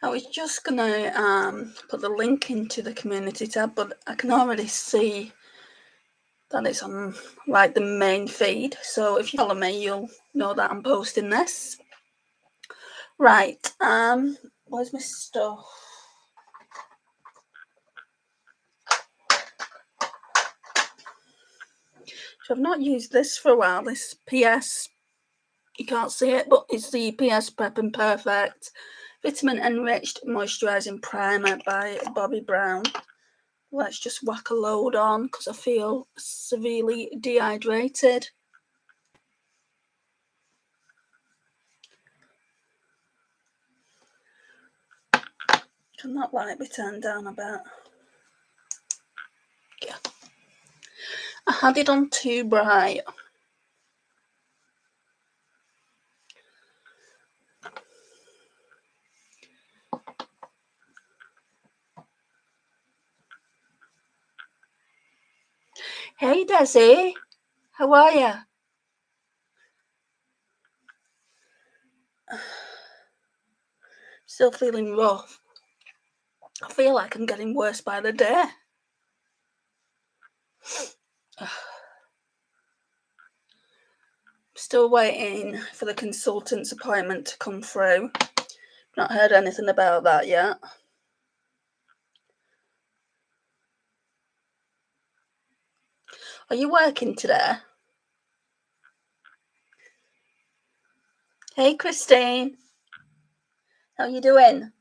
I was just gonna put the link into the community tab, but I can already see that it's on like the main feed. So if you follow me, you'll know that I'm posting this. Right, where's my stuff? So I've not used this for a while. This PS, you can't see it, but it's the PS Prep and Perfect Vitamin Enriched Moisturising Primer by Bobbi Brown. Let's just whack a load on because I feel severely dehydrated. Can that light be turned down a bit? Yeah. I had it on too bright. Hey Desi, how are you? Still feeling rough. I feel like I'm getting worse by the day. Still waiting for the consultant's appointment to come through. Not heard anything about that yet. Are you working today? Hey Christine, how you doing?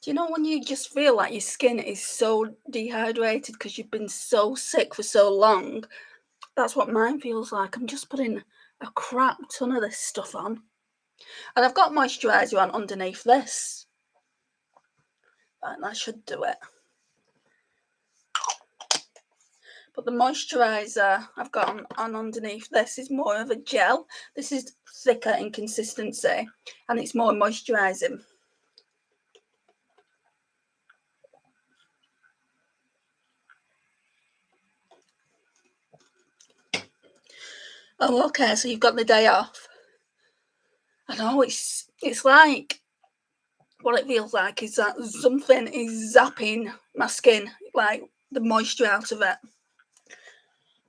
Do you know when you just feel like your skin is so dehydrated because you've been so sick for so long? That's what mine feels like. I'm just putting a crap ton of this stuff on. And I've got moisturiser on underneath this. And that should do it. But the moisturiser I've got on underneath this is more of a gel. This is thicker in consistency and it's more moisturising. Oh, okay, so you've got the day off. I know, it's like, what it feels like is that something is zapping my skin, like the moisture out of it.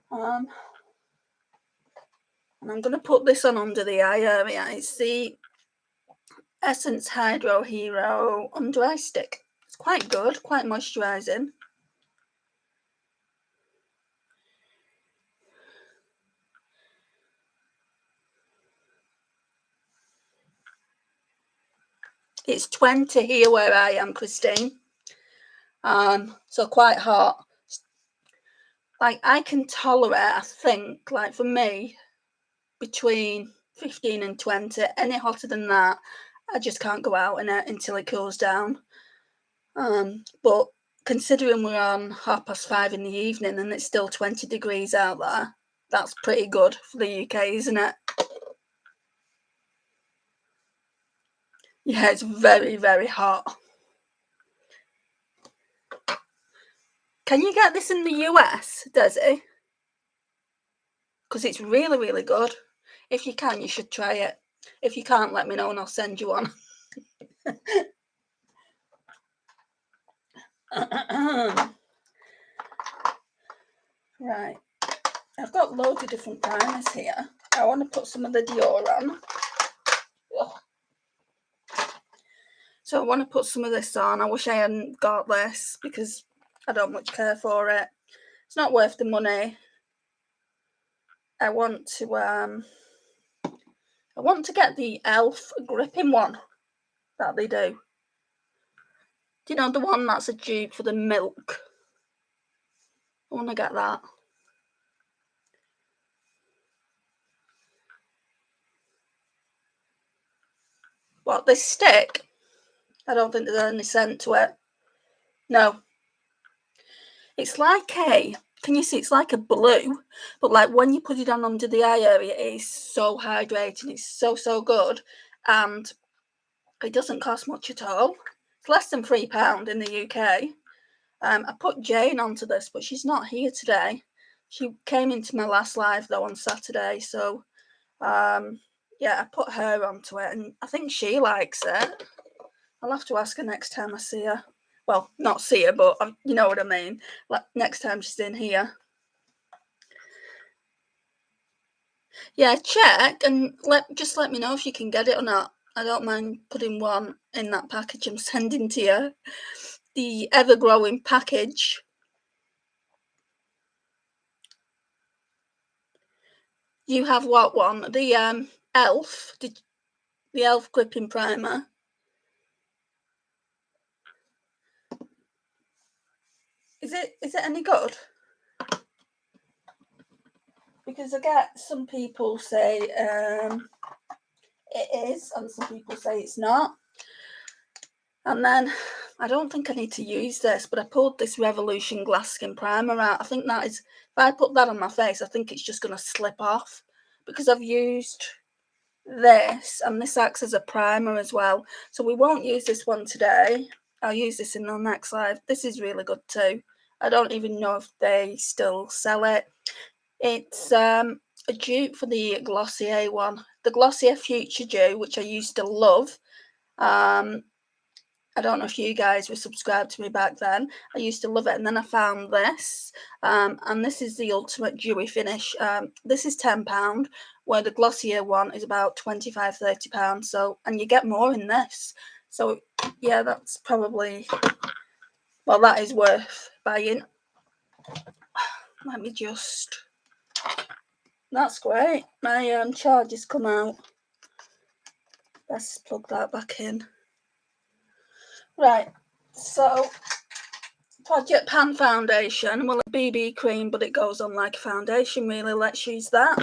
And I'm going to put this on under the eye area. It's the Essence Hydro Hero Under Eye Stick. It's quite good, quite moisturising. It's 20 here where I am, Christine. So quite hot. Like I can tolerate, I think, like for me, between 15 and 20. Any hotter than that, I just can't go out in it until it cools down. But considering we're on 5:30 in the evening and it's still 20 degrees out there, that's pretty good for the UK, isn't it? Yeah, it's very, very hot. Can you get this in the US, Desi? Because it's really, really good. If you can, you should try it. If you can't, let me know and I'll send you one. Right. I've got loads of different primers here. I want to put some of the Dior on. Ugh. So I want to put some of this on. I wish I hadn't got this because I don't much care for it. It's not worth the money. I want to get the Elf gripping one that they do. Do you know the one that's a dupe for the milk? I want to get that. What, this stick? I don't think there's any scent to it. No. It's like can you see, it's like a blue, but like when you put it on under the eye area, it is so hydrating. It's so, so good. And it doesn't cost much at all. It's less than £3 in the UK. I put Jane onto this, but she's not here today. She came into my last live though on Saturday, so yeah, I put her onto it, and I think she likes it. I'll have to ask her next time I see her. Well, not see her, but you know what I mean. Like next time she's in here. Yeah, check and just let me know if you can get it or not. I don't mind putting one in that package I'm sending to you. The ever-growing package. You have what one? The elf. The elf gripping primer. Is it any good? Because I get some people say it is, and some people say it's not. And then I don't think I need to use this, but I pulled this Revolution Glass Skin Primer out. I think that is, if I put that on my face, I think it's just going to slip off, because I've used this, and this acts as a primer as well. So we won't use this one today. I'll use this in the next live. This is really good too. I don't even know if they still sell it. It's a dupe for the Glossier one, the Glossier Future Dew, which I used to love. I don't know if you guys were subscribed to me back then. I used to love it, and then I found this, and this is the ultimate dewy finish. This is £10, where the Glossier one is about £25–30. So, and you get more in this. So, yeah, that's probably, well, that is worth buying. Let me just. That's great. My charger's come out. Let's plug that back in. Right, so Project Pan foundation. Well, a BB cream, but it goes on like a foundation, really. Let's use that.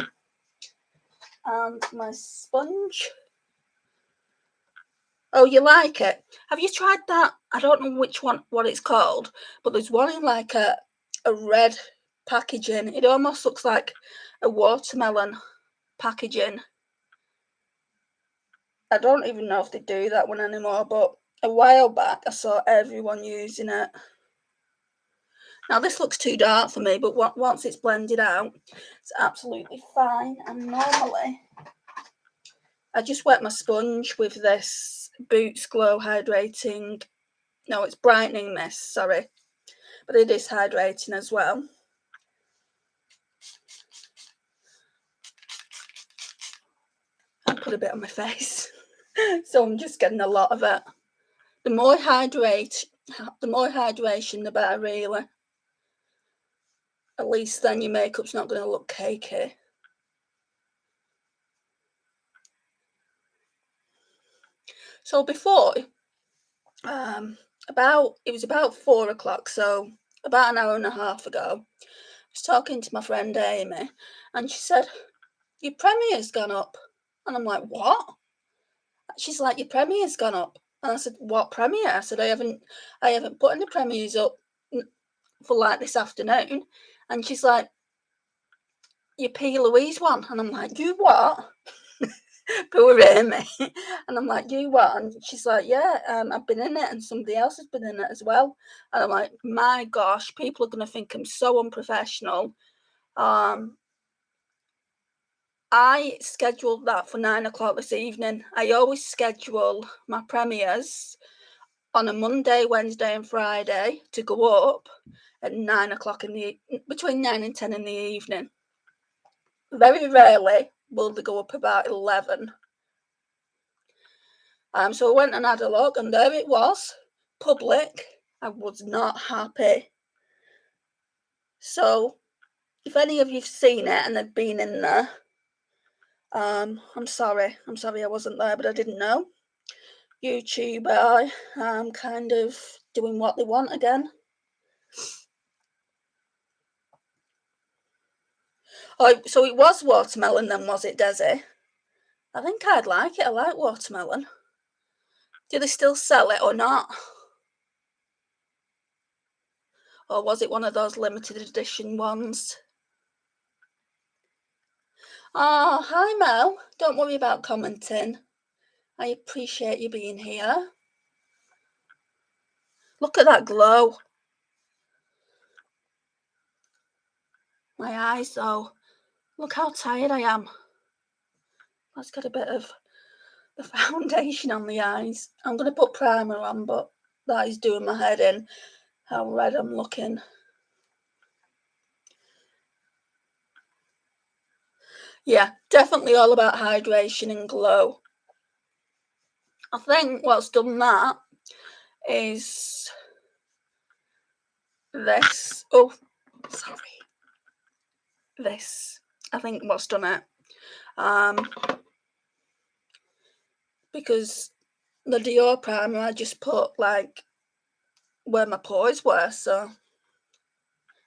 And my sponge. Oh, you like it? Have you tried that? I don't know which one, what it's called, but there's one in like a red packaging. It almost looks like a watermelon packaging. I don't even know if they do that one anymore, but a while back I saw everyone using it. Now this looks too dark for me, but once it's blended out, it's absolutely fine. And normally I just wet my sponge with this Boots Glow Hydrating, no, it's Brightening Mist, sorry, but it is hydrating as well. I put a bit on my face, so I'm just getting a lot of it. The more hydration, the better, really. At least then your makeup's not going to look cakey. So before, it was about 4 o'clock, so about an hour and a half ago, I was talking to my friend Amy, and she said, "Your premier's gone up." And I'm like, "What?" She's like, "Your premier's gone up." And I said, "What premiere?" I said, I haven't put any premieres up for like this afternoon. And she's like, "Your P. Louise one." And I'm like, "You what?" Poor Amy. And I'm like, "You what?" And she's like, "Yeah, I've been in it, and somebody else has been in it as well." And I'm like, my gosh, people are going to think I'm so unprofessional. I scheduled that for 9 o'clock this evening. I always schedule my premieres on a Monday, Wednesday and Friday to go up at 9 o'clock between 9 and 10 in the evening. Very rarely will they go up about 11. So I went and had a look, and there it was, public. I was not happy. So if any of you've seen it and have been in there, I'm sorry I wasn't there, but I didn't know. YouTube are kind of doing what they want again. Oh, so it was watermelon then, was it, Desi? I think I'd like it. I like watermelon. Do they still sell it or not? Or was it one of those limited edition ones? Oh, hi Mel. Don't worry about commenting. I appreciate you being here. Look at that glow. my eyes though. Look how tired I am. Let's get a bit of the foundation on the eyes. I'm going to put primer on, but that is doing my head in, how red I'm looking. Yeah, definitely all about hydration and glow. I think what's done that is this. Oh, sorry. This. I think what's done it. Because the Dior primer I just put like where my pores were, so,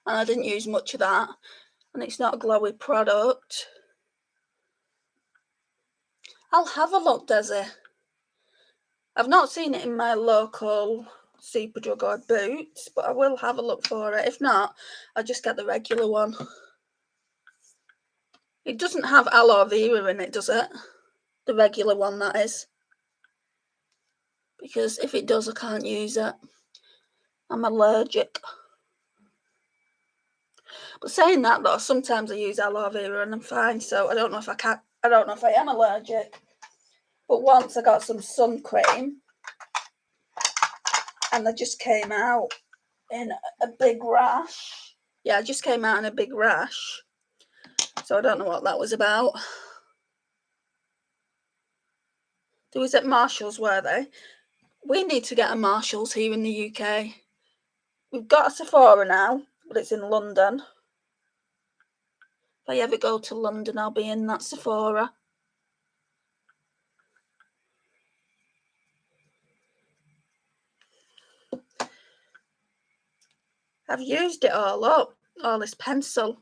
and I didn't use much of that, and it's not a glowy product. I'll have a look, Desi. I've not seen it in my local Superdrug or Boots, but I will have a look for it. If not, I'll just get the regular one. It doesn't have aloe vera in it, does it? The regular one, that is. Because if it does, I can't use it. I'm allergic. But saying that though, sometimes I use aloe vera and I'm fine, so I don't know if I am allergic. But once I got some sun cream and I just came out in a big rash. Yeah, I just came out in a big rash. So I don't know what that was about. They was at Marshall's, were they? We need to get a Marshall's here in the UK. We've got a Sephora now, but it's in London. If I ever go to London, I'll be in that Sephora. I've used it all up, all this pencil.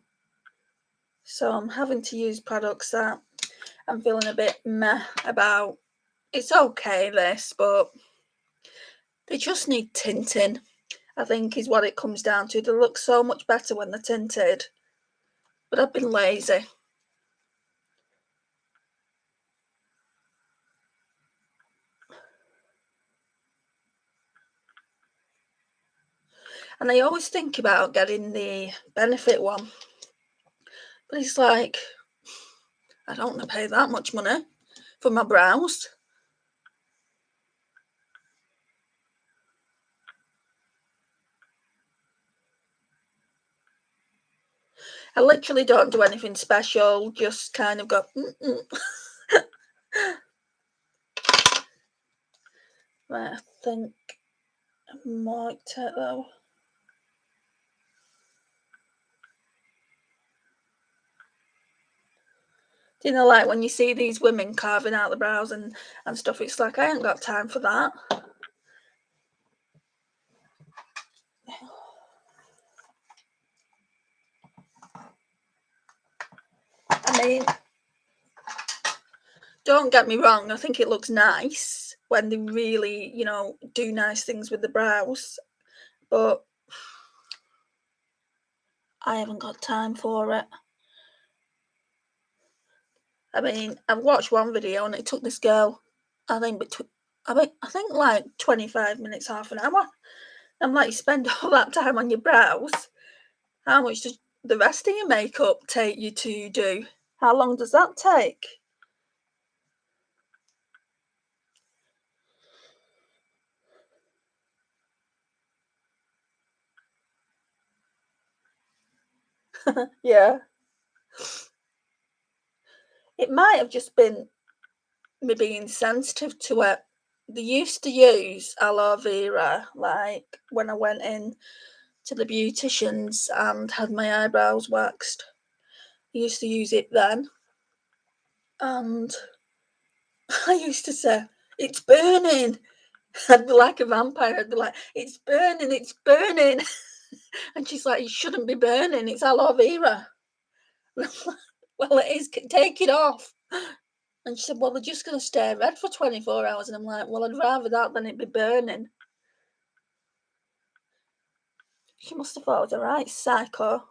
So I'm having to use products that I'm feeling a bit meh about. It's okay, this, but they just need tinting, I think, is what it comes down to. They look so much better when they're tinted, but I've been lazy. And I always think about getting the Benefit one, but it's like, I don't want to pay that much money for my brows. I literally don't do anything special, just kind of go, Right, I think I might take though. Do you know, like when you see these women carving out the brows and stuff, it's like, I ain't got time for that. I mean, don't get me wrong, I think it looks nice when they really, do nice things with the brows, but I haven't got time for it. I mean, I've watched one video and it took this girl, I think like 25 minutes, half an hour. I'm like, you spend all that time on your brows. How much does the rest of your makeup take you to do? How long does that take? Yeah. It might have just been me being sensitive to it. They used to use aloe vera, like when I went in to the beauticians and had my eyebrows waxed. I used to use it then. And I used to say, it's burning. I'd be like a vampire. I'd be like, it's burning, it's burning. And she's like, it shouldn't be burning. It's aloe vera. And I'm like, well, it is. Take it off. And she said, well, they're just going to stay red for 24 hours. And I'm like, well, I'd rather that than it be burning. She must have thought I was a right psycho.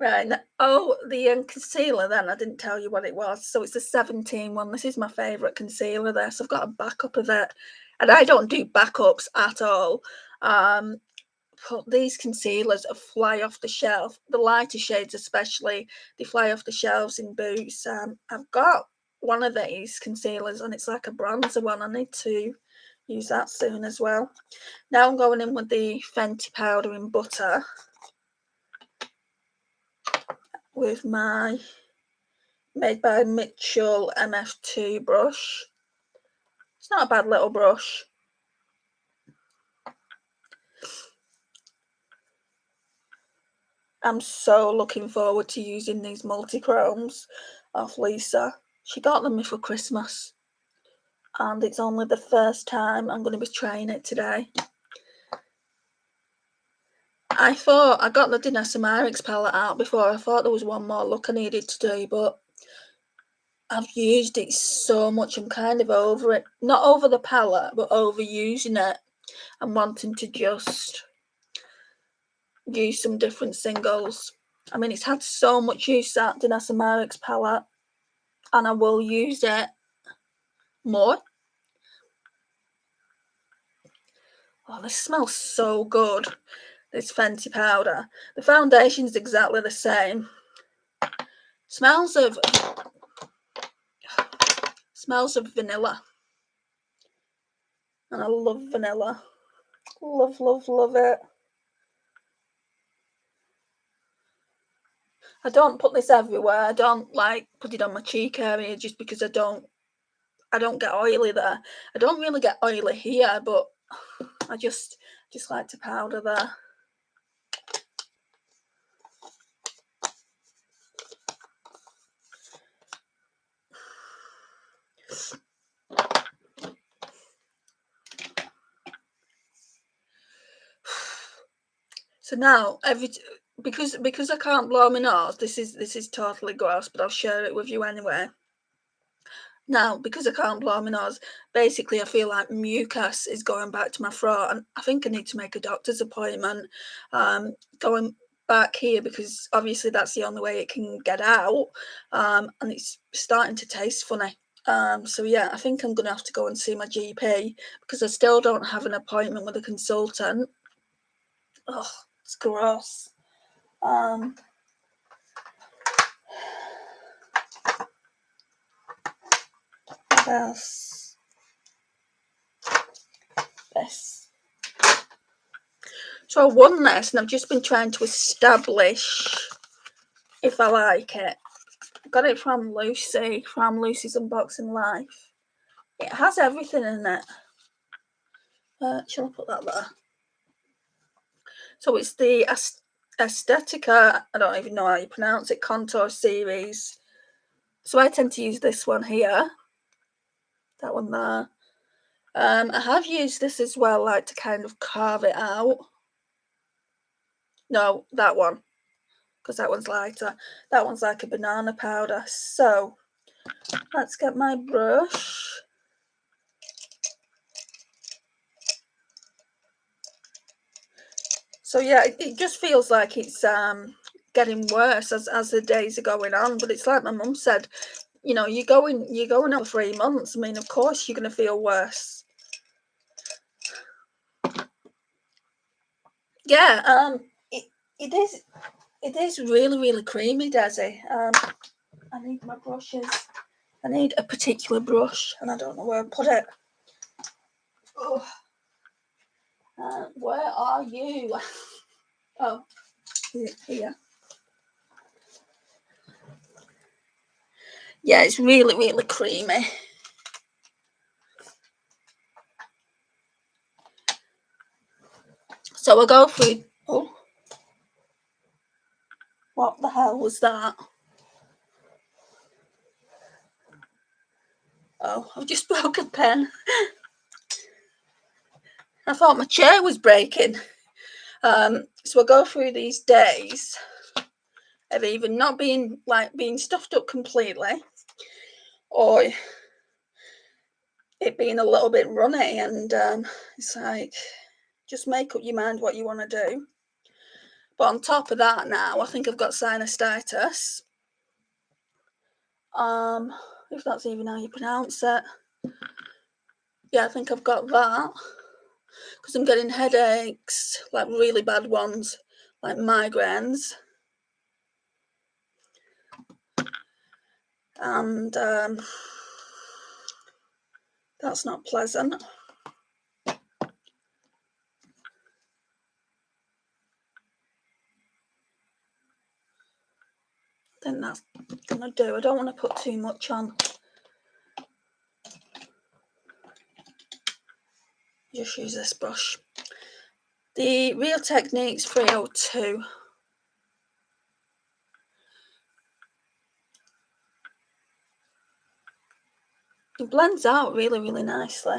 Right. Oh, the concealer then, I didn't tell you what it was. So it's the 17 one. This is my favourite concealer there. So I've got a backup of it. And I don't do backups at all. But these concealers fly off the shelf. The lighter shades especially, they fly off the shelves in Boots. I've got one of these concealers and it's like a bronzer one. I need to use that soon as well. Now I'm going in with the Fenty powder in butter with my Made by Mitchell MF2 brush. It's not a bad little brush. I'm so looking forward to using these multichromes off Lisa. She got them for Christmas. And it's only the first time I'm going to be trying it today. I thought I got the Glaminatrix palette out before. I thought there was one more look I needed to do, but I've used it so much. I'm kind of over it. Not over the palette, but over using it and wanting to just use some different singles. I mean, it's had so much use, that Glaminatrix palette, and I will use it more. Oh, this smells so good. This Fenty powder. The foundation's exactly the same. Smells of vanilla. And I love vanilla. Love, love, love it. I don't put this everywhere. I don't like put it on my cheek area just because I don't get oily there. I don't really get oily here, but I just like to powder there. So now because I can't blow my nose, this is totally gross, but I'll share it with you anyway. Now, because I can't blow my nose, basically I feel like mucus is going back to my throat, and I think I need to make a doctor's appointment going back here, because obviously that's the only way it can get out, and it's starting to taste funny. So yeah, I think I'm going to have to go and see my GP because I still don't have an appointment with a consultant. Oh, it's gross. What else? This. So I won this, and I've just been trying to establish if I like it. I got it from Lucy, from Lucy's Unboxing Life. It has everything in it. Shall I put that there? So it's the Aesthetica, I don't even know how you pronounce it, contour series. So I tend to use this one here. That one there. I have used this as well, like to kind of carve it out. No, that one, because that one's lighter. That one's like a banana powder. So let's get my brush. So yeah, it just feels like it's getting worse as the days are going on. But it's like my mum said, you know, you're going on 3 months. I mean, of course you're going to feel worse. Yeah, it is really, really creamy, Desi. I need my brushes. I need a particular brush, and I don't know where I put it. Oh. Where are you? Oh, here. Yeah, it's really, really creamy. So we'll go through. Oh, what the hell was that? Oh, I've just broke a pen. I thought my chair was breaking. So we'll go through these days of either not being stuffed up completely, or it being a little bit runny, and it's like, just make up your mind what you want to do. But on top of that now, I think I've got sinusitis. If that's even how you pronounce it. Yeah, I think I've got that. Because I'm getting headaches, like really bad ones, like migraines. And that's not pleasant. I think that's gonna do. I don't want to put too much on. Just use this brush. The Real Techniques 302. It blends out really, really nicely.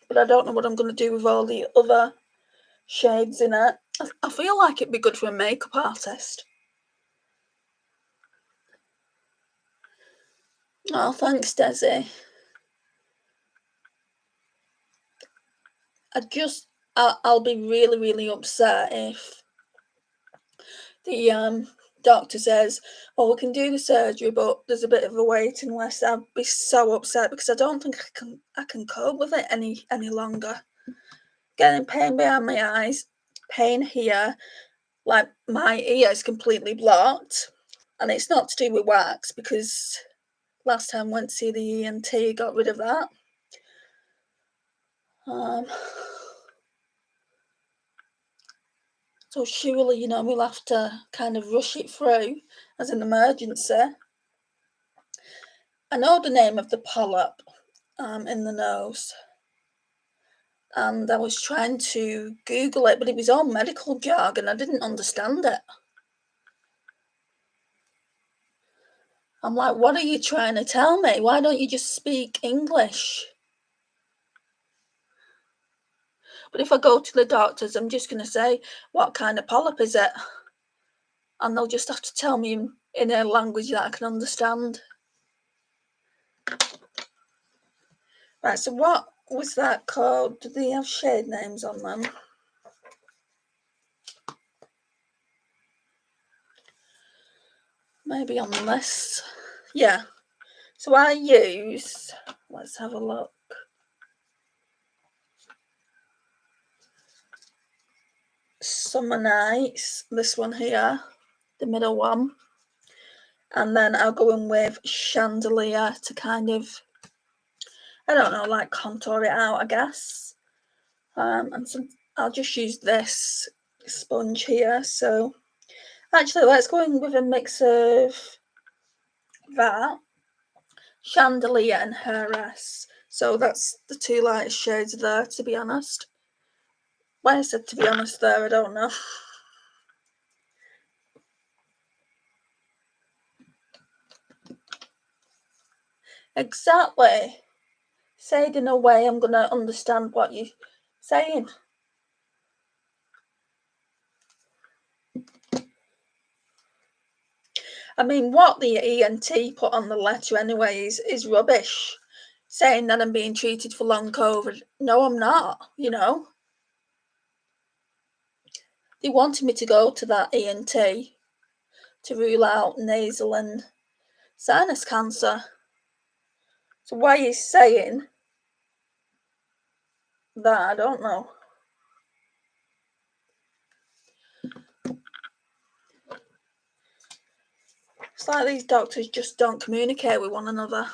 But I don't know what I'm going to do with all the other shades in it. I feel like it'd be good for a makeup artist. Oh, thanks, Desi. I'll be really, really upset if the doctor says, oh, we can do the surgery, but there's a bit of a waiting list. I'll be so upset because I don't think I can cope with it any longer. Getting pain behind my eyes, pain here, like my ear is completely blocked, and it's not to do with wax because last time I went to see the ENT, got rid of that. So surely, we'll have to kind of rush it through as an emergency. I know the name of the polyp in the nose, and I was trying to Google it, but it was all medical jargon. I didn't understand it. I'm like, what are you trying to tell me? Why don't you just speak English? But if I go to the doctors, I'm just going to say, what kind of polyp is it? And they'll just have to tell me in a language that I can understand. Right, so what was that called? Do they have shade names on them? Maybe on this. Yeah. So I use, let's have a look. Summer Nights, this one here, the middle one. And then I'll go in with Chandelier to kind of, I don't know, like contour it out, I guess. And so I'll just use this sponge here. So actually, let's go in with a mix of that, Chandelier and Heiress. So that's the two lightest shades there, to be honest. Why I said to be honest there, I don't know. Exactly. Say it in a way I'm going to understand what you're saying. I mean, what the ENT put on the letter anyway is rubbish. Saying that I'm being treated for long COVID. No, I'm not, They wanted me to go to that ENT to rule out nasal and sinus cancer. So why are you saying that? I don't know. It's like these doctors just don't communicate with one another.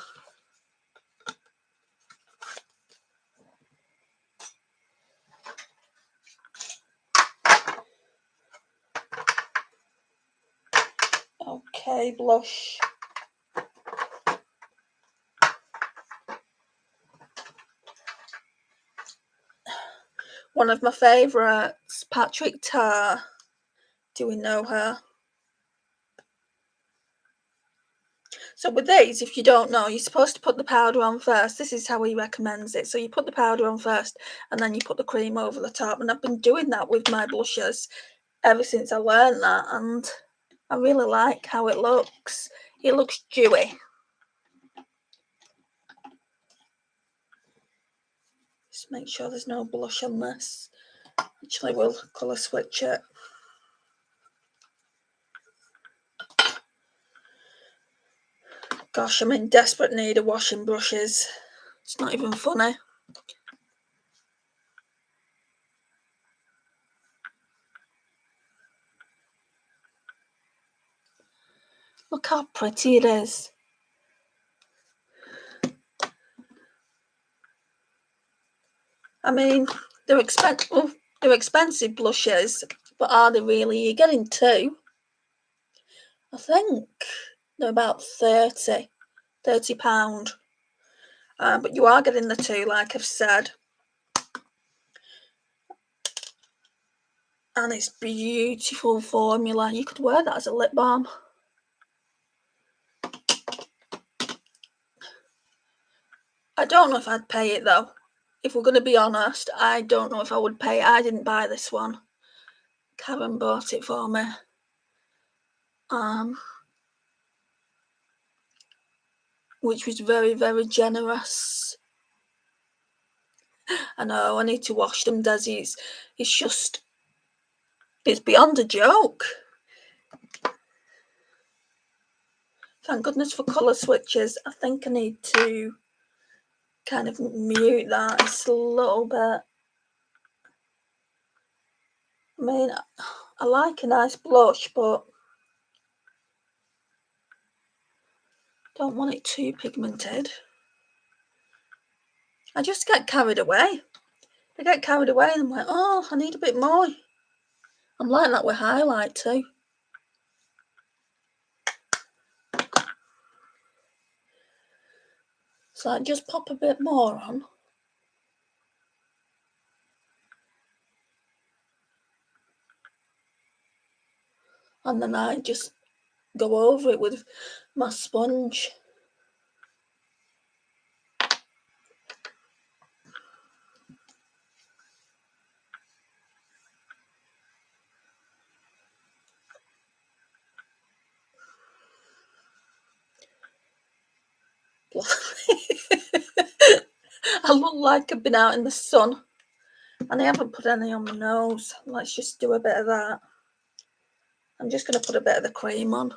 Okay, blush. One of my favourites, Patrick Tar. Do we know her? So with these, if you don't know, you're supposed to put the powder on first. This is how he recommends it. So you put the powder on first and then you put the cream over the top. And I've been doing that with my blushes ever since I learned that. And I really like how it looks. It looks dewy. Just make sure there's no blush on this. Actually, we'll colour switch it. Gosh, I'm in desperate need of washing brushes. It's not even funny. Look how pretty it is. I mean, they're expensive blushes, but are they really? You're getting two. I think they're about £30. But you are getting the two, like I've said. And it's beautiful formula. You could wear that as a lip balm. I don't know if I'd pay it though. If we're going to be honest, I don't know if I would pay it. I didn't buy this one. Karen bought it for me. Which was very, very generous. I know, I need to wash them, Desi. It's beyond a joke. Thank goodness for colour switches. I think I need to kind of mute that just a little bit. I mean, I like a nice blush, but don't want it too pigmented. I just get carried away. I get carried away and I'm like, oh, I need a bit more. I'm like that with highlight too. So I just pop a bit more on. And then I just go over it with my sponge. I look like I've been out in the sun. And I haven't put any on my nose. Let's just do a bit of that. I'm just going to put a bit of the cream on.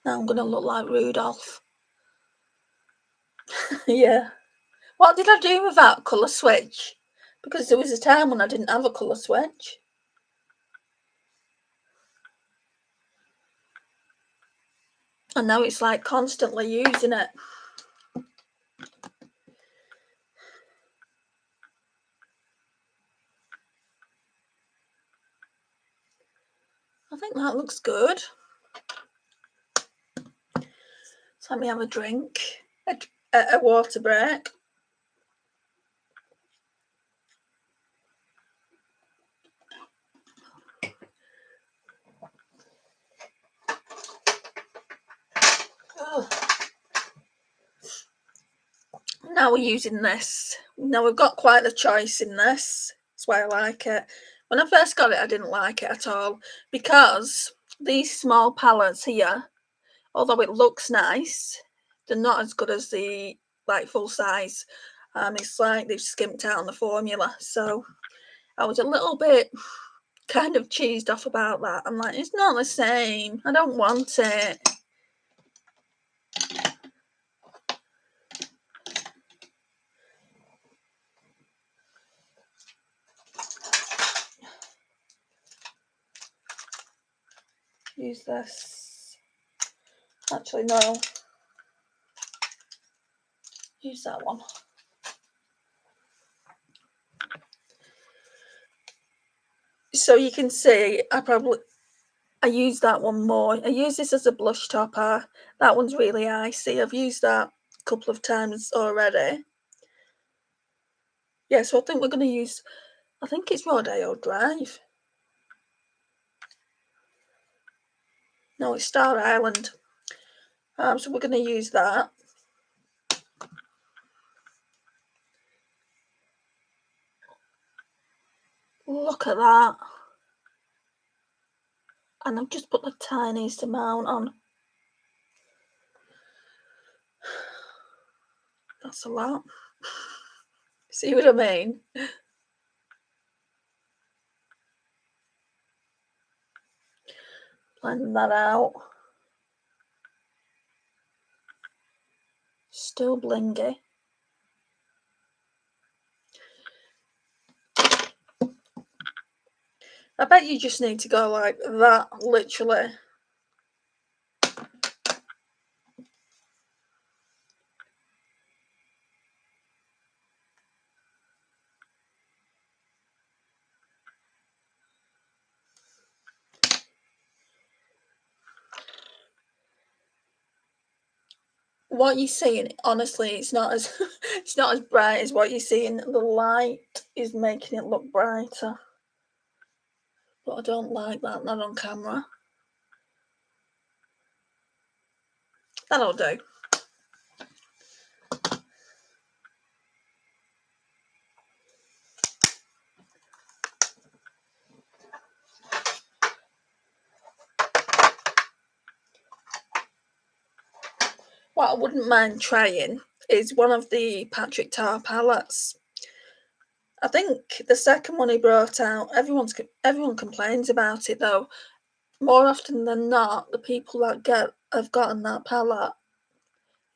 Now I'm going to look like Rudolph. Yeah. What did I do with that colour switch? Because there was a time when I didn't have a colour switch. And now it's like constantly using it. I think that looks good. So let me have a drink, a water break. Oh. Now we're using this. Now we've got quite a choice in this. That's why I like it. When I first got it, I didn't like it at all because these small palettes here, although it looks nice, they're not as good as the like full size. It's like they've skimped out on the formula. So I was a little bit kind of cheesed off about that. I'm like, it's not the same. I don't want it. Use this. Actually, no. Use that one. So you can see I use that one more. I use this as a blush topper. That one's really icy. I've used that a couple of times already. Yeah, so I think we're going to use, I think it's Rodeo Drive. No, it's Star Island. So we're going to use that. Look at that. And I've just put the tiniest amount on. That's a lot. See what I mean? Blend that out. Still blingy. I bet you just need to go like that, literally. What you're seeing, honestly, it's not as it's not as bright as what you're seeing. The light is making it look brighter, but I don't like that. Not on camera. That'll do. What I wouldn't mind trying is one of the Patrick Tar palettes. I think the second one he brought out, everyone complains about it though. More often than not, the people that have gotten that palette,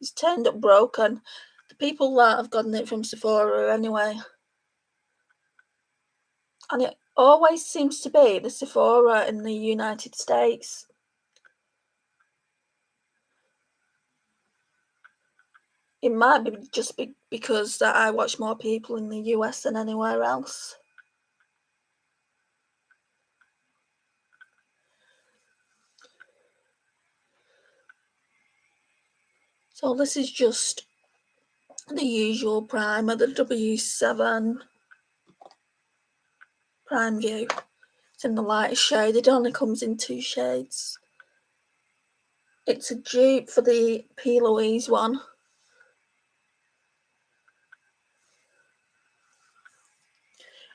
it's turned up broken. The people that have gotten it from Sephora anyway. And it always seems to be the Sephora in the United States. It might be just because that I watch more people in the US than anywhere else. So this is just the usual primer, the W7 Prime View. It's in the lightest shade. It only comes in 2 shades. It's a dupe for the P. Louise one.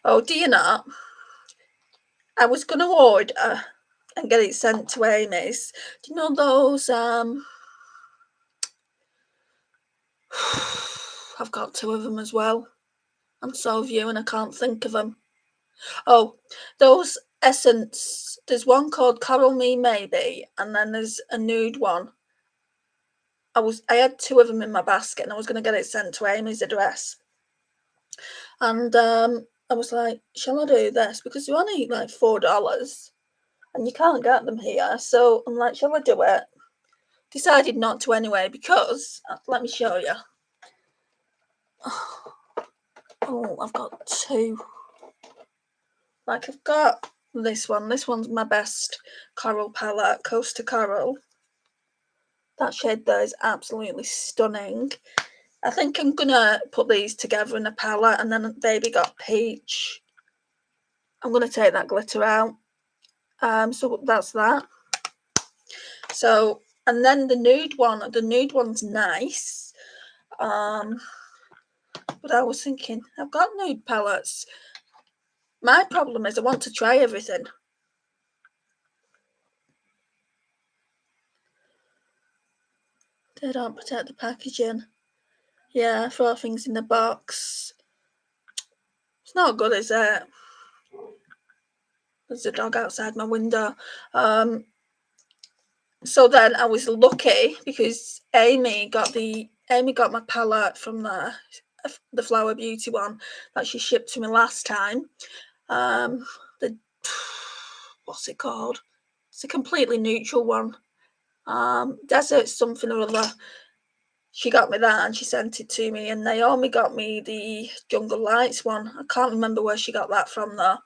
Oh, do you not? I was going to order and get it sent to Amy's. Do you know those, I've got 2 of them as well. I'm so viewing, I can't think of them. Oh, those Essence, there's one called Coral Me Maybe, and then there's a nude one. I had 2 of them in my basket, and I was going to get it sent to Amy's address. And I was like, shall I do this? Because they're only like $4, and you can't get them here. So I'm like, shall I do it? Decided not to anyway, because, let me show you. Oh, I've got 2. Like, I've got this one. This one's my best coral palette, Coast to Coral. That shade there is absolutely stunning. I think I'm gonna put these together in a palette, and then Baby Got Peach. I'm gonna take that glitter out. So that's that. So, and then the nude one's nice. But I was thinking, I've got nude palettes. My problem is I want to try everything. They don't protect the packaging. Yeah, throw things in the box. It's not good, is it? There's a dog outside my window. So then I was lucky because Amy got my palette from the Flower Beauty one that she shipped to me last time. What's it called? It's a completely neutral one. Desert something or other. She got me that and she sent it to me, and Naomi got me the Jungle Lights one. I can't remember where she got that from though.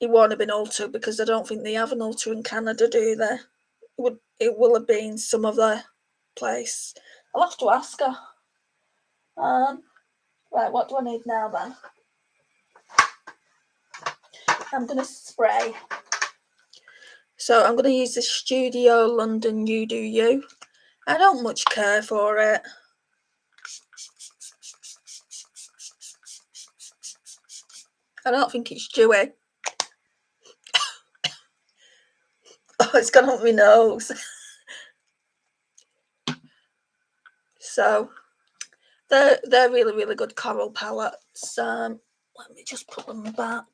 It won't have been Ulta because I don't think they have an Ulta in Canada, do they? It will have been some other place. I'll have to ask her. Right, what do I need now then? I'm going to spray. So I'm going to use the Studio London You Do You. I don't much care for it. I don't think it's dewy. Oh, it's gone up my nose. So They're really, really good coral palettes. Let me just put them back.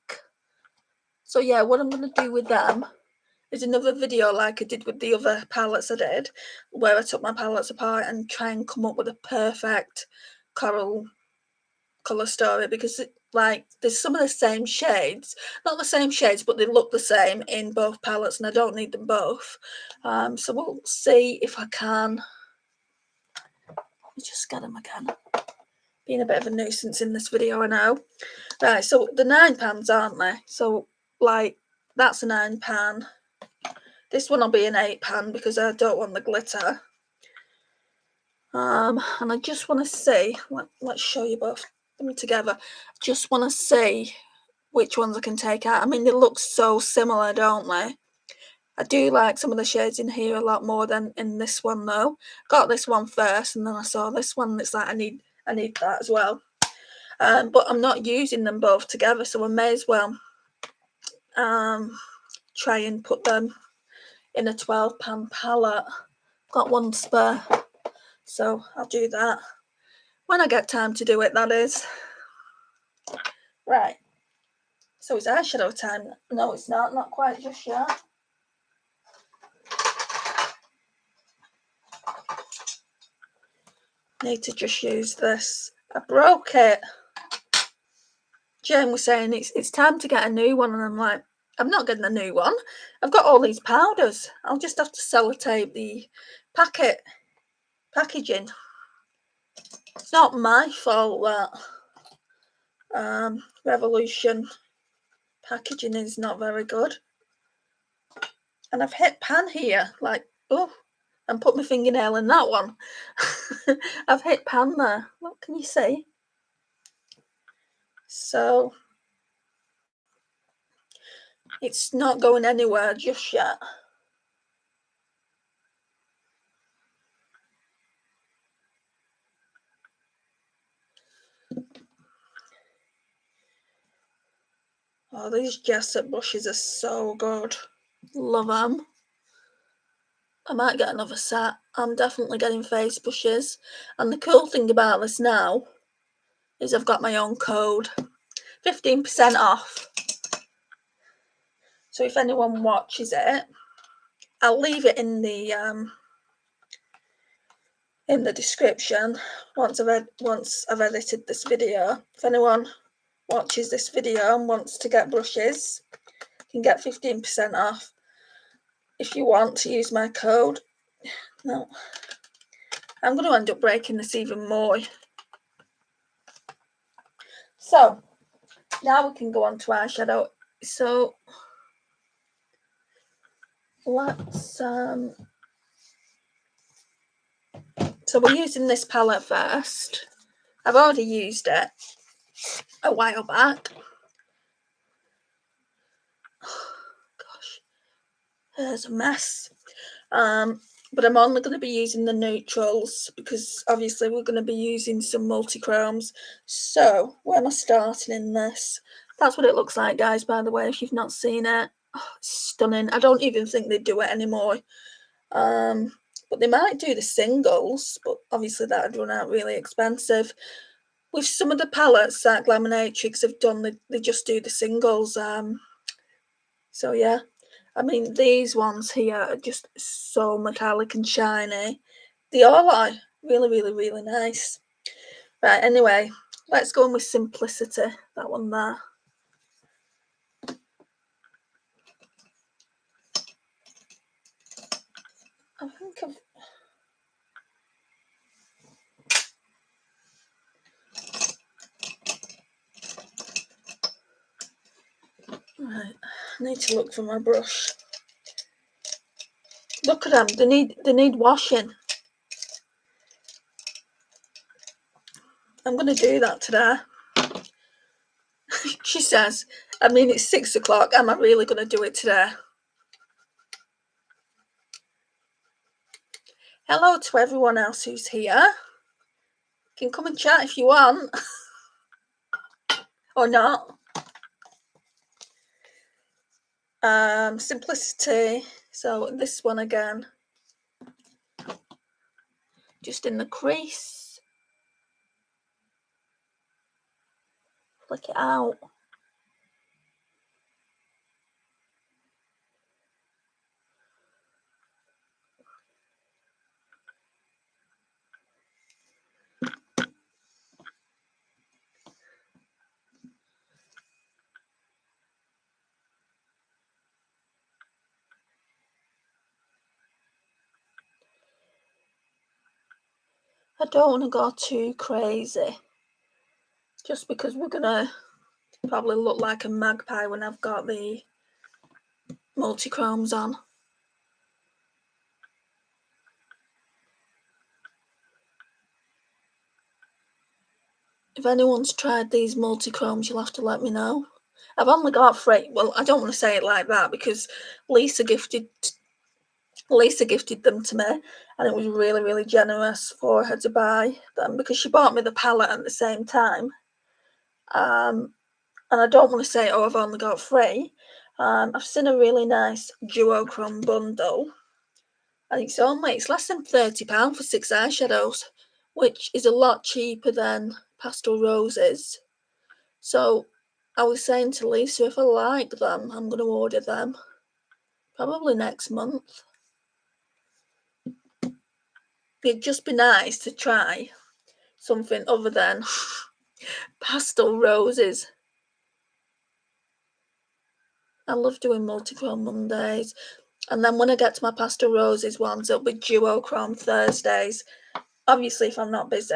So yeah, what I'm going to do with them is another video like I did with the other palettes I did, where I took my palettes apart and try and come up with a perfect coral colour story, because like there's some of the same shades, not the same shades, but they look the same in both palettes, and I don't need them both. So we'll see if I can. Let me just get them again. Being a bit of a nuisance in this video, I know. Right, so the 9 pans, aren't they? So like that's a 9 pan. This one will be an 8 pan because I don't want the glitter. And I just want to see, let's show you both them together. Just want to see which ones I can take out. I mean, they look so similar, don't they? I do like some of the shades in here a lot more than in this one though. Got this one first and then I saw this one. It's like I need that as well. But I'm not using them both together, so I may as well try and put them in a 12 pan palette. Got one spare, so I'll do that when I get time to do it, that is. Right, so it's eyeshadow time. No, it's not quite just yet. Need to just use this. I broke it. Jane was saying it's time to get a new one, and I'm like, I'm not getting a new one. I've got all these powders. I'll just have to sellotape the packaging. It's not my fault that Revolution packaging is not very good. And I've hit pan here, like, oh, and put my fingernail in that one. I've hit pan there. What can you see? So it's not going anywhere just yet. Oh, these Jessup brushes are so good. Love them. I might get another set. I'm definitely getting face brushes. And the cool thing about this now is I've got my own code. 15% off. So if anyone watches it, I'll leave it in the description once I've edited this video. If anyone watches this video and wants to get brushes, you can get 15% off if you want to use my code. No, I'm going to end up breaking this even more. So now we can go on to eyeshadow. So let's so we're using this palette first. I've already used it a while back. Gosh, there's a mess. But I'm only going to be using the neutrals because obviously we're going to be using some multichromes. So where am I starting in this? That's what it looks like, guys, by the way, if you've not seen it. Oh, it's stunning. I don't even think they do it anymore. But they might do the singles, but obviously that would run out really expensive. With some of the palettes that Glaminatrix have done, they just do the singles. So yeah, I mean, these ones here are just so metallic and shiny. They all are really, really, really nice. Right, anyway, let's go in with Simplicity, that one there. I think I've... Right, I need to look for my brush. Look at them, they need washing. I'm going to do that today. She says, I mean, it's 6 o'clock. Am I really going to do it today? Hello to everyone else who's here. You can come and chat if you want. Or not. Simplicity. So this one again. Just in the crease. flick it out. I don't want to go too crazy, just because we're gonna probably look like a magpie when I've got the multichromes on. If anyone's tried these multichromes, you'll have to let me know. I've only got 3. Well, I don't want to say it like that because Lisa gifted them to me, and it was really, really generous for her to buy them because she bought me the palette at the same time. And I don't want to say, oh, I've only got 3. I've seen a really nice duochrome bundle, and it's less than £30 for 6 eyeshadows, which is a lot cheaper than Pastel Roses. So I was saying to Lisa, if I like them, I'm going to order them probably next month. It'd just be nice to try something other than Pastel Roses. I love doing multichrome Mondays, and then when I get to my Pastel Roses ones, it'll be duochrome Thursdays. Obviously, if I'm not busy,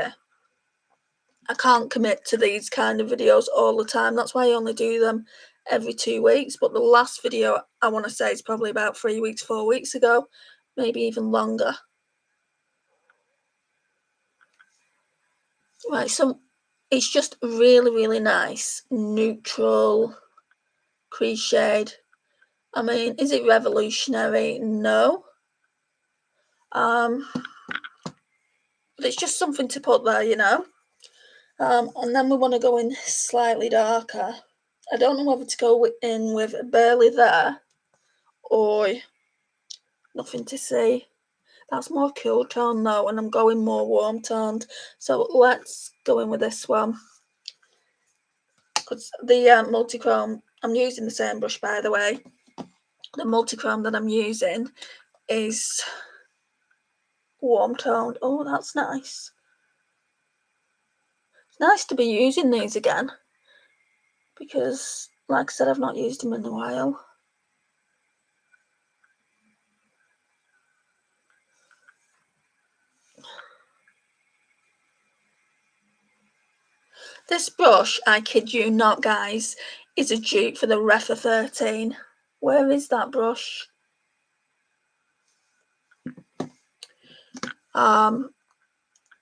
I can't commit to these kind of videos all the time. That's why I only do them every 2 weeks. But the last video, I want to say, is probably about 3 weeks, 4 weeks ago, maybe even longer. Right, so it's just really, really nice, neutral crease shade. I mean, is it revolutionary? No. But it's just something to put there, you know. And then we want to go in slightly darker. I don't know whether to go in with Barely There or Nothing to See. That's more cool tone though, and I'm going more warm toned. So let's go in with this one. Because the multichrome, I'm using the same brush, by the way. The multichrome that I'm using is warm toned. Oh, that's nice. It's nice to be using these again because, like I said, I've not used them in a while. This brush, I kid you not, guys, is a dupe for the Refa 13. Where is that brush?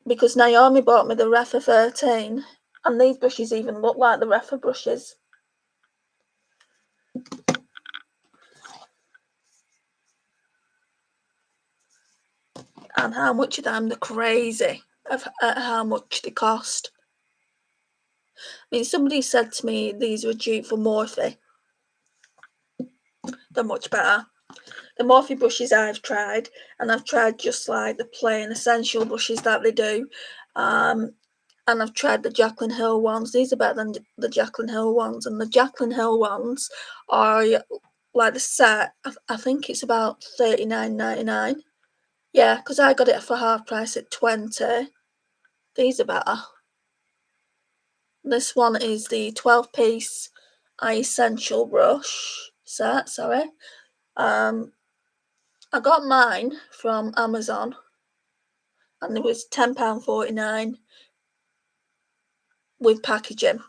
Because Naomi bought me the Refa 13, and these brushes even look like the Refa brushes. And how much of them? They're crazy at how much they cost. I mean, somebody said to me these were dupe for Morphe. They're much better. The Morphe brushes I've tried, and I've tried just like the plain essential brushes that they do. And I've tried the Jaclyn Hill ones. These are better than the Jaclyn Hill ones. And the Jaclyn Hill ones are like the set. I think it's about $39.99. Yeah, because I got it for half price at $20. These are better. This one is the 12-piece eye essential brush set. Sorry. I got mine from Amazon, and it was £10.49 with packaging.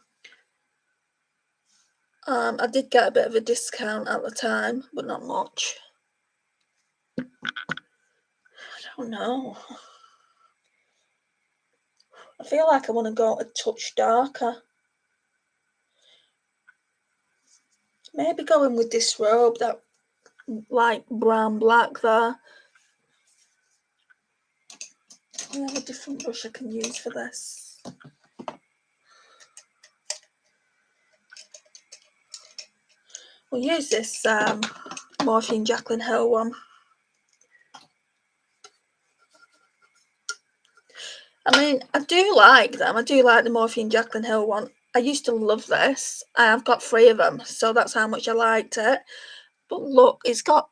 I did get a bit of a discount at the time, but not much. I don't know. I feel like I want to go a touch darker. Maybe going with this robe, that light brown black there. I have a different brush I can use for this. We'll use this Morphe and Jaclyn Hill one. I mean, I do like them. I do like the Morphe and Jaclyn Hill one. I used to love this. I've got 3 of them, so that's how much I liked it. But look, it's got,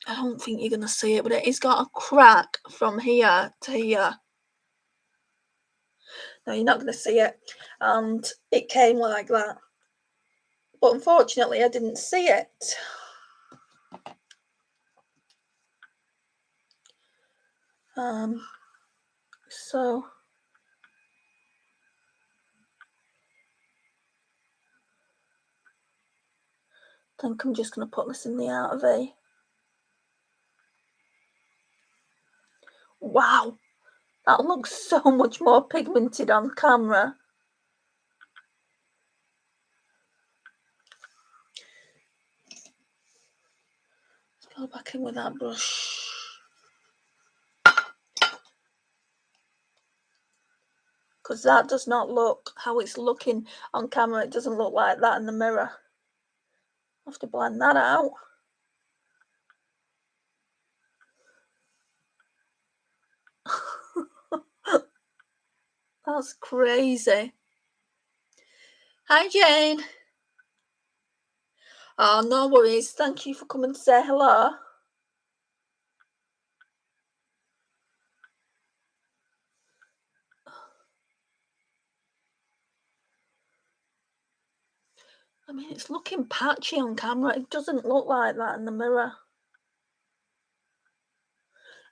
I don't think you're going to see it, but it's got a crack from here to here. No, you're not going to see it. And it came like that. But unfortunately, I didn't see it. So I think I'm just going to put this in the Art of V. Wow, that looks so much more pigmented on camera. Let's go back in with that brush. Because that does not look how it's looking on camera. It doesn't look like that in the mirror. I have to blend that out. That's crazy. Hi, Jane. Oh, no worries. Thank you for coming to say hello. I mean, it's looking patchy on camera. It doesn't look like that in the mirror.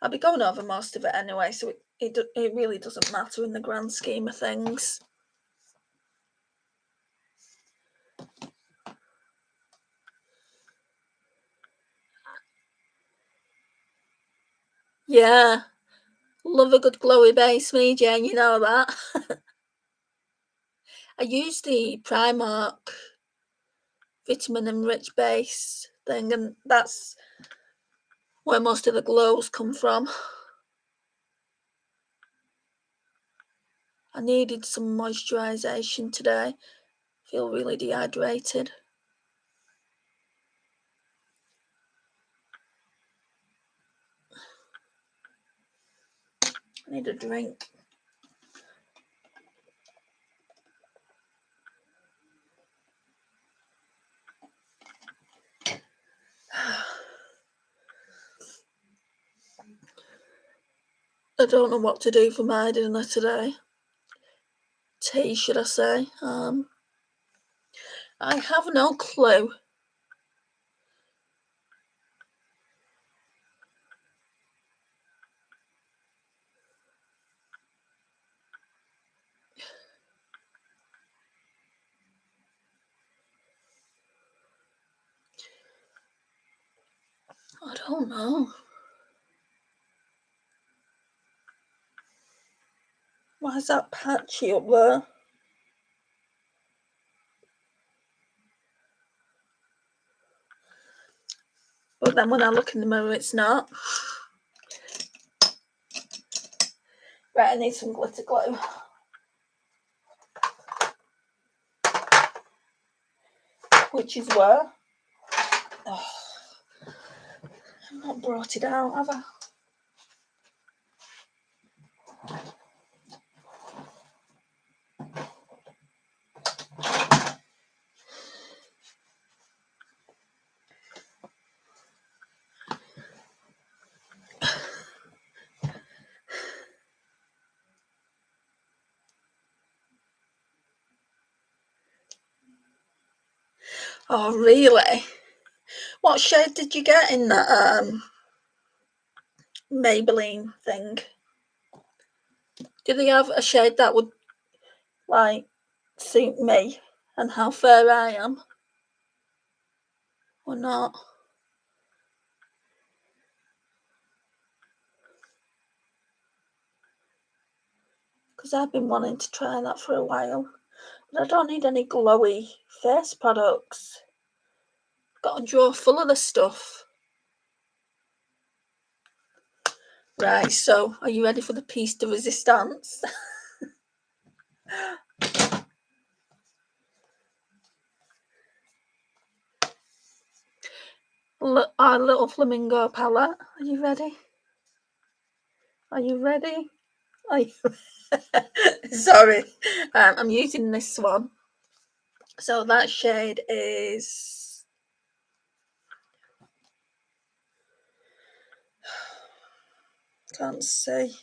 I'll be going over most of it anyway, so it really doesn't matter in the grand scheme of things. Yeah, love a good glowy base, me, Jane, you know that. I use the Primark vitamin enriched base thing, and that's where most of the glows come from. I needed some moisturisation today. I feel really dehydrated. I need a drink. I don't know what to do for my dinner today. Tea, should I say? I have no clue. I don't know. Why is that patchy up there? But then when I look in the mirror, it's not. Right, I need some glitter glue. Which is where? Oh, I've not brought it out, have I? Oh, really? What shade did you get in that Maybelline thing? Do they have a shade that would, like, suit me and how fair I am? Or not? Because I've been wanting to try that for a while. But I don't need any glowy face products. I've got a drawer full of the stuff. Right, so are you ready for the piece de resistance? Our little flamingo palette. Are you ready? Are you ready? Sorry, I'm using this one. So that shade is can't see.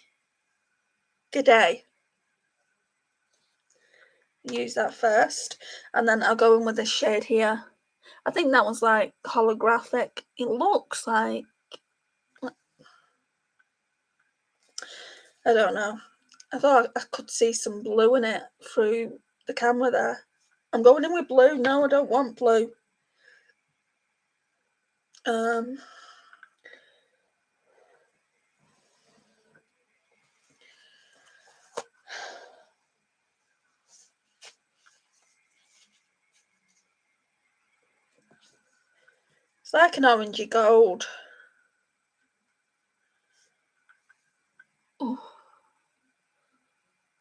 Good day. Use that first, and then I'll go in with this shade here. I think that one's like holographic. It looks like, I don't know. I thought I could see some blue in it through the camera there. I'm going in with blue. No, I don't want blue. It's like an orangey gold. Oh,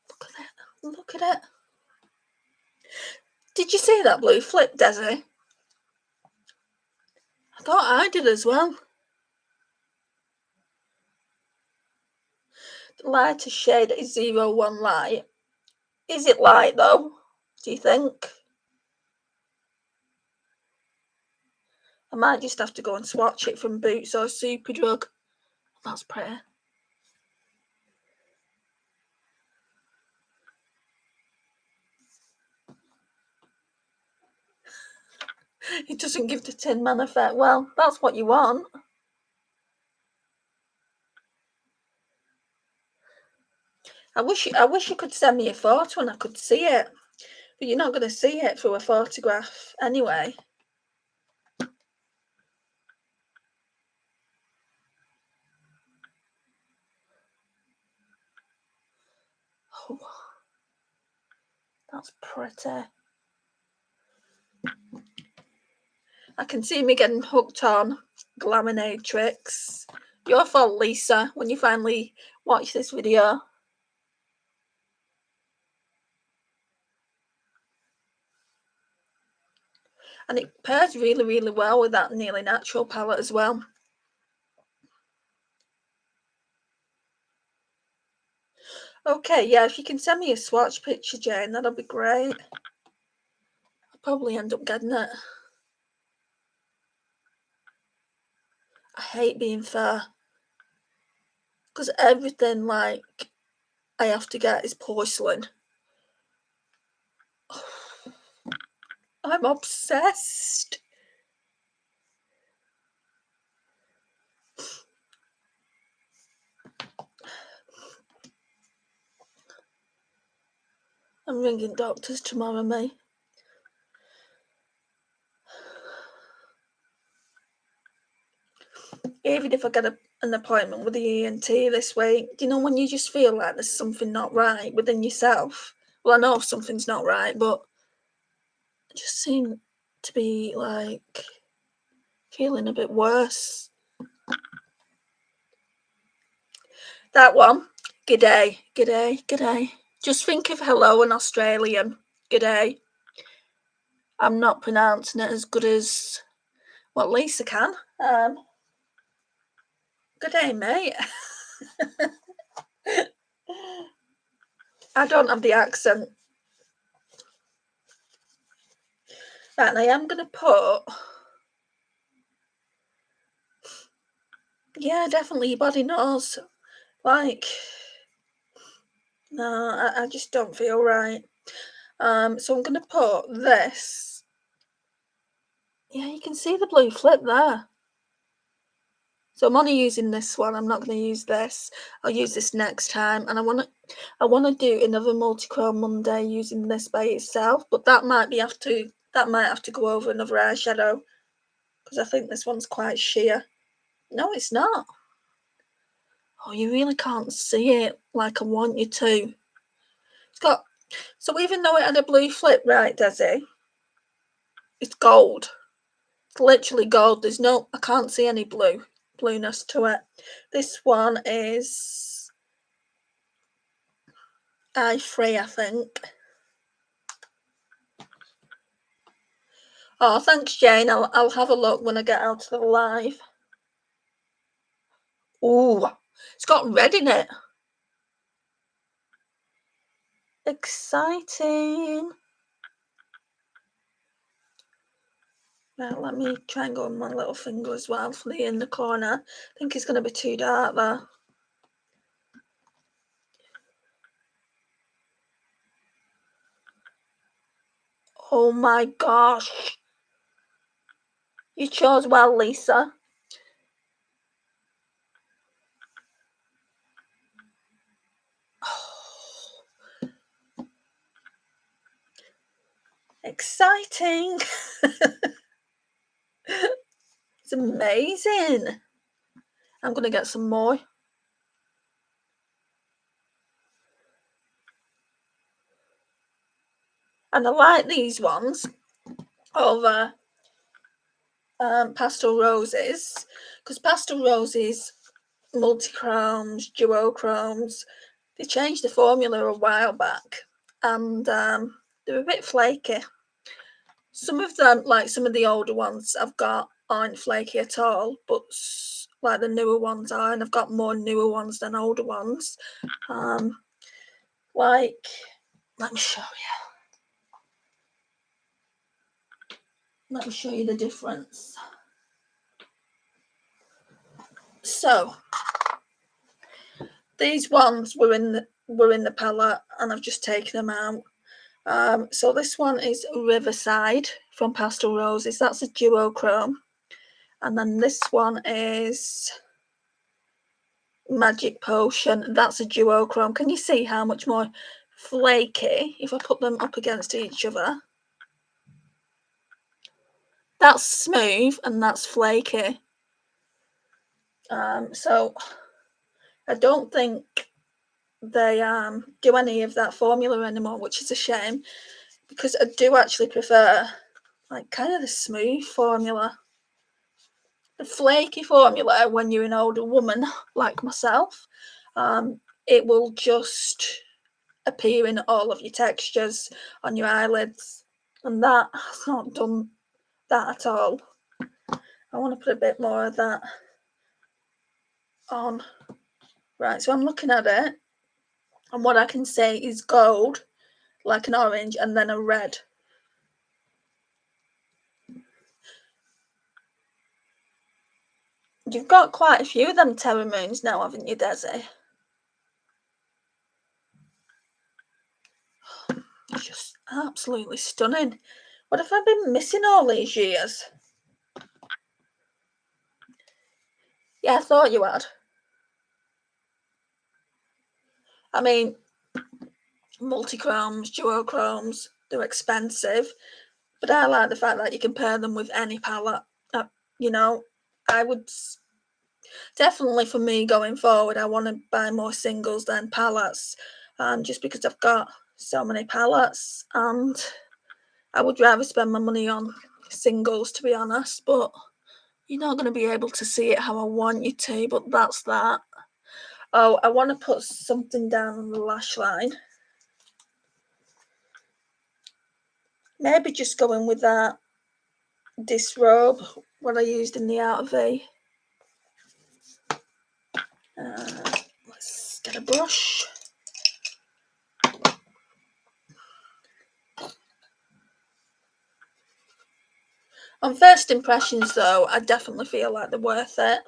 look at it. Look at it. Did you see that blue flip, Desi? I thought I did as well. The lighter shade is 01 light. Is it light though? Do you think? I might just have to go and swatch it from Boots or Superdrug. That's pretty. It doesn't give the Tin Man effect. Well, that's what you want. I wish you could send me a photo and I could see it, but you're not going to see it through a photograph anyway. Oh, that's pretty. I can see me getting hooked on Glaminatrix. Your fault, Lisa, when you finally watch this video. And it pairs really, really well with that Nearly Natural palette as well. Okay, yeah, if you can send me a swatch picture, Jane, that'll be great. I'll probably end up getting it. I hate being fair, because everything like I have to get is porcelain. I'm obsessed. I'm ringing doctors tomorrow, mate. Even if I get an appointment with the ENT this week, do you know when you just feel like there's something not right within yourself? Well, I know something's not right, but I just seem to be like feeling a bit worse. That one. G'day, g'day, g'day. Just think of hello in Australian. G'day. I'm not pronouncing it as good as what Lisa can. G'day, mate. I don't have the accent. Right, and I am going to put... Yeah, definitely, your body knows. Like... No, I just don't feel right. So I'm going to put this. Yeah, you can see the blue flip there. So I'm only using this one. I'm not going to use this. I'll use this next time. And I want to do another multi-chrome Monday using this by itself. But that might have to go over another eyeshadow, because I think this one's quite sheer. No, it's not. Oh, you really can't see it like I want you to. It's got... So even though it had a blue flip, right, Desi? It's gold. It's literally gold. There's no... I can't see any blueness to it. This one is eye-free, I think. Oh, thanks, Jane. I'll have a look when I get out of the live. Ooh, it's got red in it. Exciting. Now let me try and go on my little finger as well for the in the corner. I think it's going to be too dark there. Oh my gosh. You chose well, Lisa. Oh. Exciting. It's amazing. I'm going to get some more. And I like these ones over Pastel Roses, because Pastel Roses, Multichromes, Duochromes, they changed the formula a while back, and they're a bit flaky. Some of them, like some of the older ones I've got, aren't flaky at all, but like the newer ones are, and I've got more newer ones than older ones. Like, let me show you. Let me show you the difference. So these ones were in the palette, and I've just taken them out. So this one is Riverside from Pastel Roses. That's a duochrome. And then this one is Magic Potion. That's a duochrome. Can you see how much more flaky if I put them up against each other? That's smooth and that's flaky. So I don't think they do any of that formula anymore, which is a shame, because I do actually prefer like kind of the smooth formula. The flaky formula, when you're an older woman like myself, it will just appear in all of your textures on your eyelids, and that has not done that at all. I want to put a bit more of that on. Right, so I'm looking at it, and what I can say is gold, like an orange, and then a red. You've got quite a few of them Terra Moons now, haven't you, Desi? It's just absolutely stunning. What have I been missing all these years? Yeah, I thought you had. I mean, multichromes, duochromes, they're expensive, but I like the fact that you can pair them with any palette. You know, I would definitely, for me going forward, I want to buy more singles than palettes, just because I've got so many palettes, and I would rather spend my money on singles, to be honest, but you're not going to be able to see it how I want you to, but that's that. Oh, I want to put something down on the lash line. Maybe just going with that disrobe, what I used in the Art V. Let's get a brush. On first impressions, though, I definitely feel like they're worth it.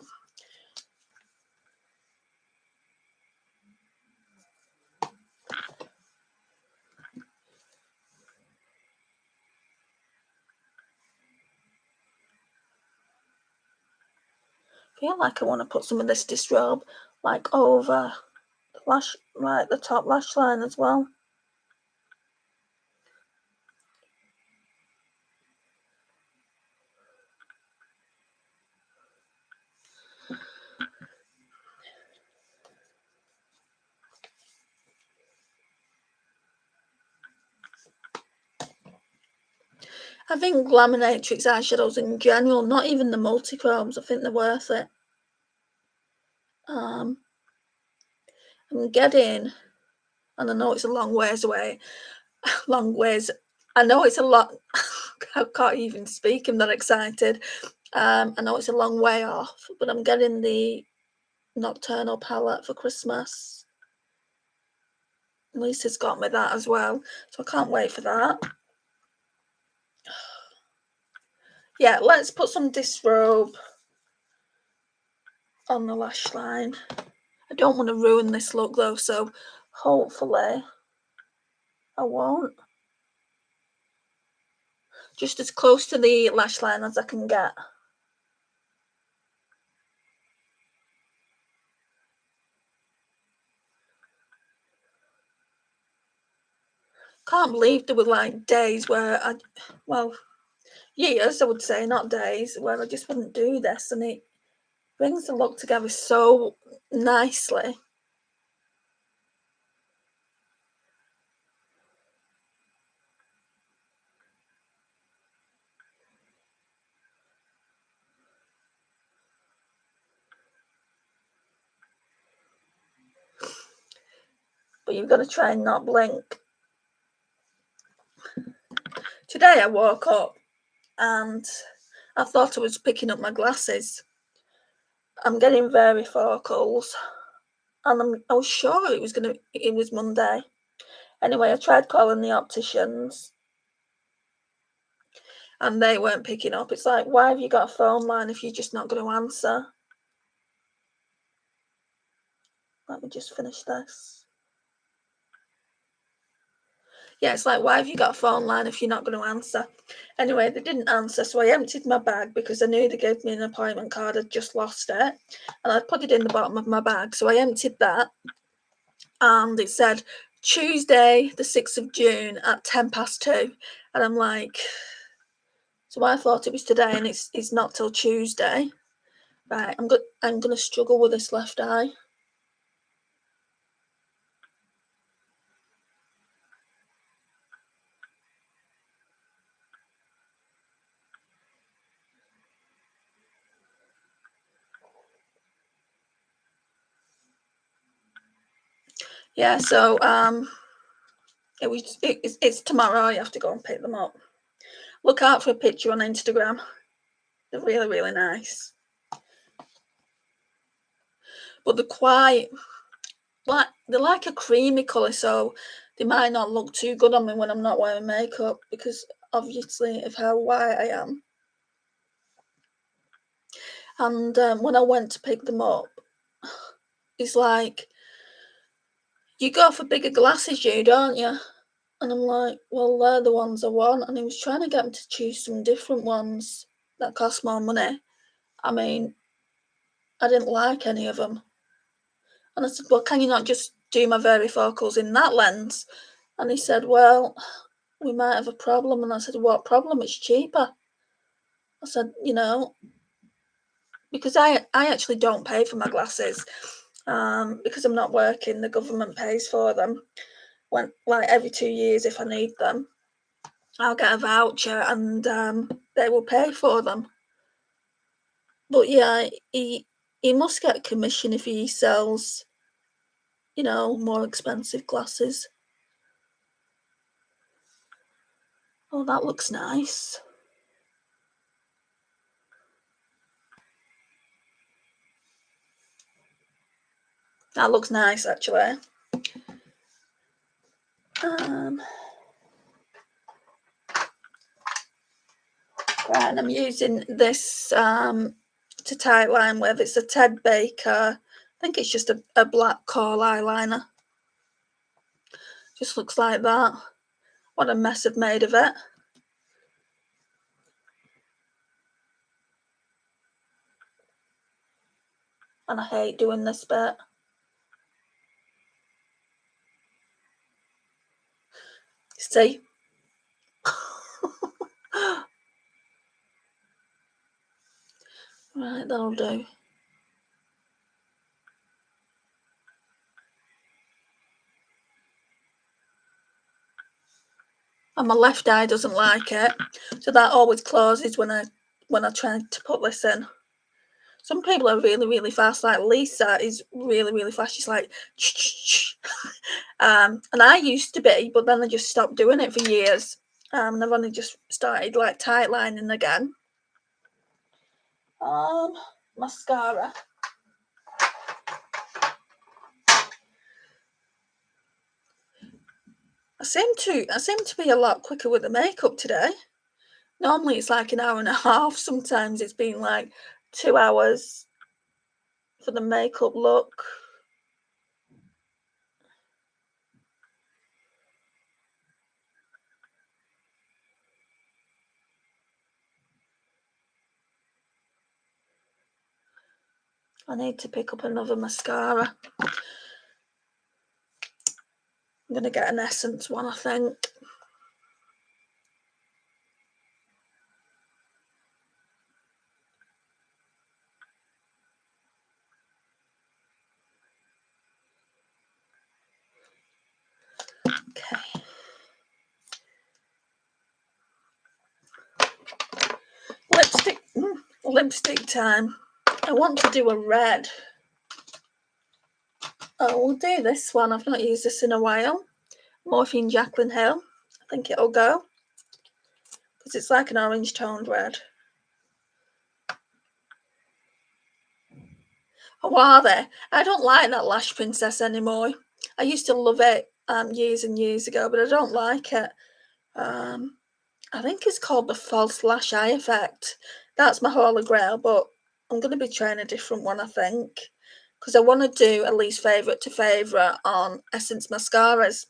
I feel like I want to put some of this disrobe like over the lash, like the top lash line as well. I think Glaminatrix eyeshadows in general, not even the multichromes, I think they're worth it. I'm getting, and I know it's a long ways away, I know it's a lot, I can't even speak, I'm that excited. I know it's a long way off, but I'm getting the Nocturnal palette for Christmas. Lisa's got me that as well, so I can't wait for that. Yeah, let's put some disrobe on the lash line. I don't want to ruin this look though, so hopefully I won't. Just as close to the lash line as I can get. Can't believe there were like days where years I would say, not days, where I just wouldn't do this, and it brings the look together so nicely. But you've got to try and not blink. Today I woke up and I thought I was picking up my glasses. I'm getting varifocals, and I was sure it was Monday. Anyway, I tried calling the opticians and they weren't picking up. It's like, why have you got a phone line if you're just not going to answer? Let me just finish this. Yeah, it's like, why have you got a phone line if you're not going to answer? Anyway, they didn't answer, so I emptied my bag because I knew they gave me an appointment card. I'd just lost it, and I'd put it in the bottom of my bag. So I emptied that, and it said Tuesday, the 6th of June at 2:10. And I'm like, so I thought it was today, and it's not till Tuesday. Right, I'm gonna struggle with this left eye. Yeah, so it's tomorrow. You have to go and pick them up. Look out for a picture on Instagram. They're really, really nice. But they're quite they're like a creamy colour, so they might not look too good on me when I'm not wearing makeup because obviously of how white I am. And when I went to pick them up, it's like, you go for bigger glasses, don't you? And I'm like, well, they're the ones I want. And he was trying to get me to choose some different ones that cost more money. I mean, I didn't like any of them. And I said, well, can you not just do my varifocals in that lens? And he said, well, we might have a problem. And I said, what problem? It's cheaper. I said, because I actually don't pay for my glasses because I'm not working. The government pays for them. When, like, every 2 years, if I need them, I'll get a voucher and they will pay for them. But yeah, he must get a commission if he sells, more expensive glasses. Oh, that looks nice. That looks nice, actually. Right, and I'm using this to tight line with. It's a Ted Baker. I think it's just a black kohl eyeliner. Just looks like that. What a mess I've made of it. And I hate doing this bit. See? Right, that'll do. And my left eye doesn't like it, so that always closes when I try to put this in. Some people are really, really fast. Like Lisa is really, really fast. She's like, and I used to be, but then I just stopped doing it for years. And I've only just started like tight lining again. Mascara. seem to be a lot quicker with the makeup today. Normally it's like an hour and a half. Sometimes it's been like 2 hours for the makeup look. I need to pick up another mascara. I'm going to get an Essence one, I think. Okay. Lipstick time. I want to do a red. Oh, we'll do this one. I've not used this in a while. Morphine Jaclyn Hill. I think it'll go. Because it's like an orange toned red. Oh, are they? I don't like that Lash Princess anymore. I used to love it years and years ago, but I don't like it. I think it's called the False Lash Eye Effect. That's my holy grail, but I'm going to be trying a different one, I think. Because I want to do a least favourite to favourite on Essence mascaras.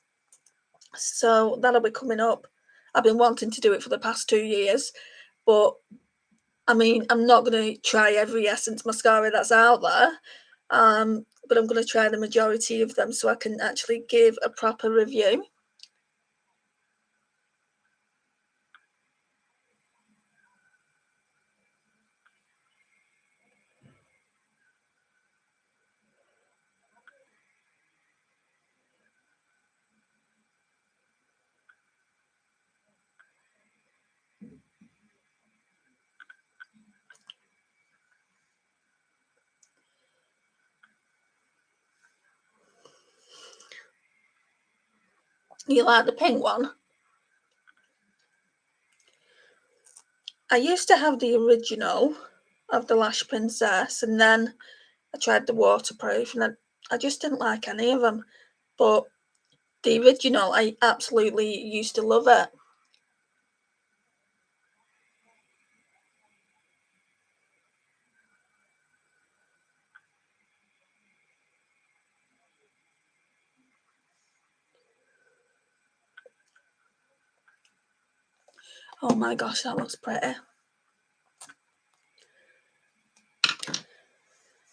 So that'll be coming up. I've been wanting to do it for the past 2 years, but I mean, I'm not going to try every Essence mascara that's out there, but I'm going to try the majority of them so I can actually give a proper review. You like the pink one? I used to have the original of the Lash Princess, and then I tried the waterproof, and I just didn't like any of them. But the original, I absolutely used to love it. Oh my gosh, that looks pretty.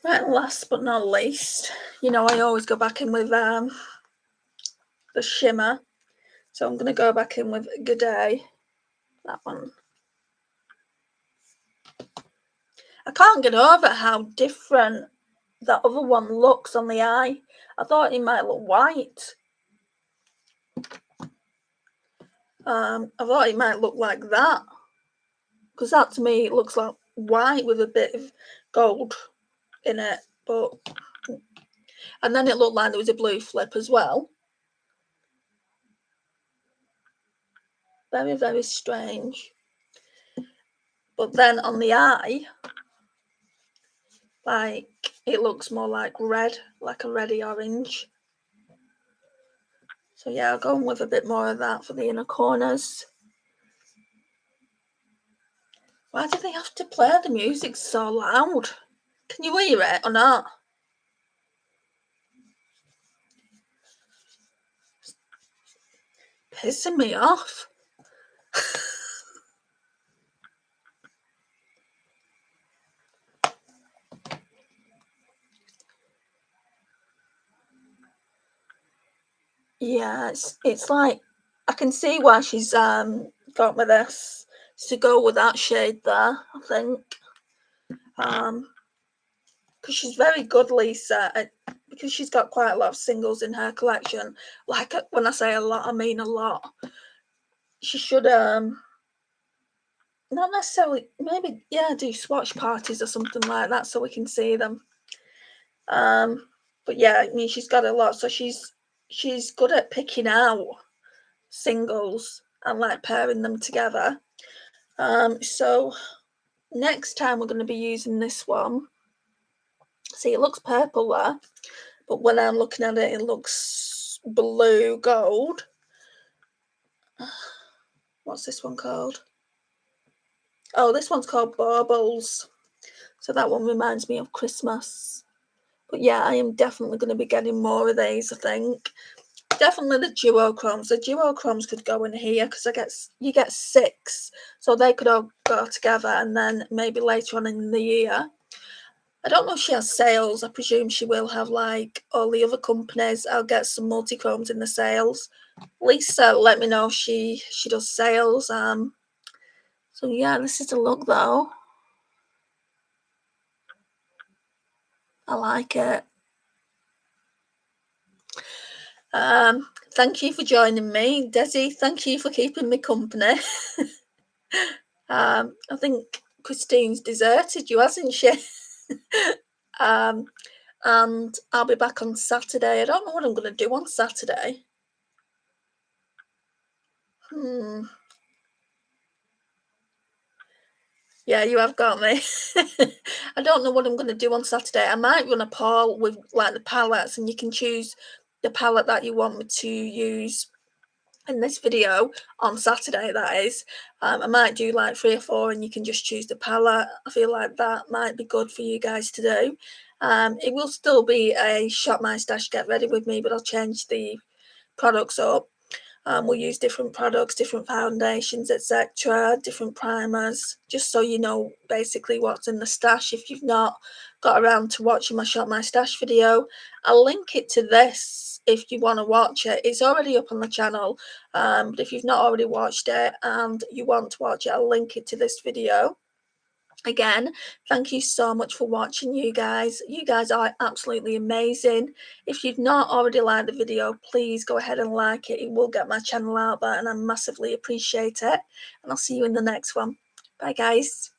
Right, last but not least, you know, I always go back in with the shimmer. So I'm going to go back in with G'day, that one. I can't get over how different that other one looks on the eye. I thought it might look white. I thought it might look like that. Because that to me looks like white with a bit of gold in it. And then it looked like there was a blue flip as well. Very, very strange. But then on the eye, like, it looks more like red, like a reddy orange. So yeah, I'll go in with a bit more of that for the inner corners. Why do they have to play the music so loud? Can you hear it or not? Pissing me off. Yeah, it's like, I can see why she's got with this to go with that shade there, I think. Because she's very good, Lisa, because she's got quite a lot of singles in her collection. Like, when I say a lot, I mean a lot. She should not necessarily, maybe, yeah, do swatch parties or something like that so we can see them. But yeah, I mean, she's got a lot, so she's good at picking out singles and like pairing them together. So next time we're going to be using this one. See, it looks purple there, but when I'm looking at it, it looks blue gold. What's this one called? Oh, this one's called Baubles. So that one reminds me of Christmas. But yeah, I am definitely going to be getting more of these, I think. Definitely the duochromes. The duochromes could go in here because you get 6, so they could all go together, and then maybe later on in the year. I don't know if she has sales. I presume she will have, like all the other companies. I'll get some multichromes in the sales. Lisa, let me know if she does sales. So yeah, this is the look though. I like it. Thank you for joining me, Desi. Thank you for keeping me company. I think Christine's deserted you, hasn't she? And I'll be back on Saturday. I don't know what I'm going to do on Saturday. Yeah, you have got me. I don't know what I'm going to do on Saturday. I might run a poll with like the palettes, and you can choose the palette that you want me to use in this video on Saturday, that is. I might do like 3 or 4 and you can just choose the palette. I feel like that might be good for you guys to do. It will still be a Shop My Stash Get Ready With Me, but I'll change the products up. We'll use different products, different foundations, etc., different primers, just so you know basically what's in the stash. If you've not got around to watching my Shop My Stash video, I'll link it to this if you want to watch it. It's already up on the channel, but if you've not already watched it and you want to watch it, I'll link it to this video. Again, thank you so much for watching, you guys. You guys are absolutely amazing. If you've not already liked the video, please go ahead and like it. It will get my channel out there and I massively appreciate it. And I'll see you in the next one. Bye, guys.